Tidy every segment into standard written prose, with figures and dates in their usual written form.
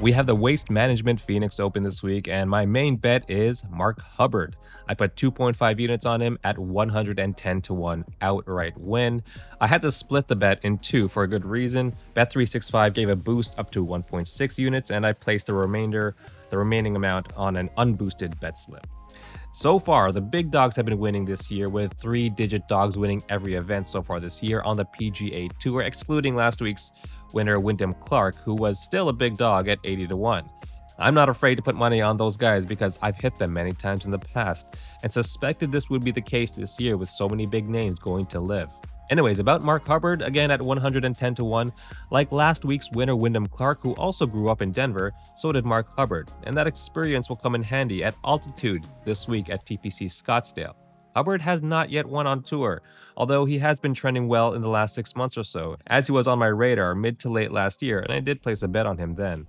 We have the Waste Management Phoenix Open this week, and my main bet is Mark Hubbard. I put 2.5 units on him at 110 to 1 outright win. I had to split the bet in two for a good reason. Bet365 gave a boost up to 1.6 units, and I placed the remaining amount on an unboosted bet slip. So far, the big dogs have been winning this year, with three-digit dogs winning every event so far this year on the PGA Tour, excluding last week's winner Wyndham Clark, who was still a big dog at 80 to 1. I'm not afraid to put money on those guys because I've hit them many times in the past, and suspected this would be the case this year with so many big names going to live. Anyways, about Mark Hubbard, again at 110 to 1. Like last week's winner Wyndham Clark, who also grew up in Denver, so did Mark Hubbard, and that experience will come in handy at altitude this week at TPC Scottsdale. Hubbard has not yet won on tour, although he has been trending well in the last 6 months or so, as he was on my radar mid to late last year, and I did place a bet on him then.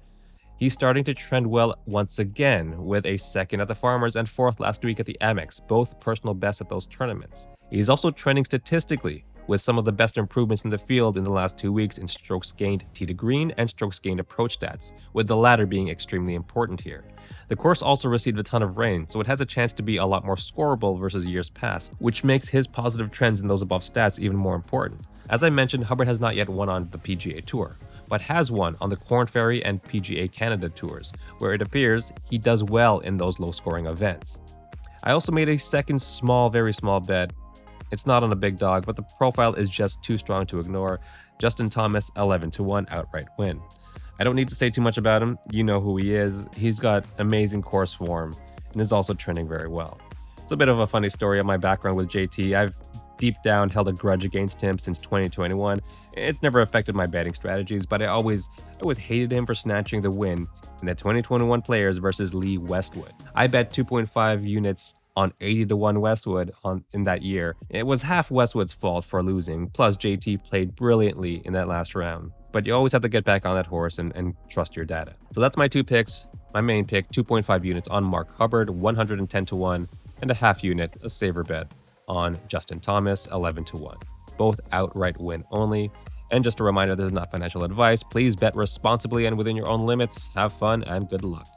He's starting to trend well once again, with a second at the Farmers and fourth last week at the Amex, both personal bests at those tournaments. He's also trending statistically, with some of the best improvements in the field in the last 2 weeks in strokes gained tee to green and strokes gained approach stats, with the latter being extremely important here. The course also received a ton of rain, so it has a chance to be a lot more scoreable versus years past, which makes his positive trends in those above stats even more important. As I mentioned, Hubbard has not yet won on the PGA Tour, but has won on the Korn Ferry and PGA Canada Tours, where it appears he does well in those low-scoring events. I also made a second very small bet. It's not on a big dog, but the profile is just too strong to ignore. Justin Thomas, 11 to 1 outright win. I don't need to say too much about him. You know who he is. He's got amazing course form and is also trending very well. It's a bit of a funny story of my background with JT. I've deep down held a grudge against him since 2021. It's never affected my betting strategies, but I always hated him for snatching the win in the 2021 Players versus Lee Westwood. I bet 2.5 units on 80 to 1 Westwood in that year. It was half Westwood's fault for losing, plus JT played brilliantly in that last round. But you always have to get back on that horse and trust your data. So that's my two picks. My main pick, 2.5 units on Mark Hubbard, 110 to 1, and a half unit, a saver bet on Justin Thomas, 11 to 1. Both outright win only. And just a reminder, this is not financial advice. Please bet responsibly and within your own limits. Have fun and good luck.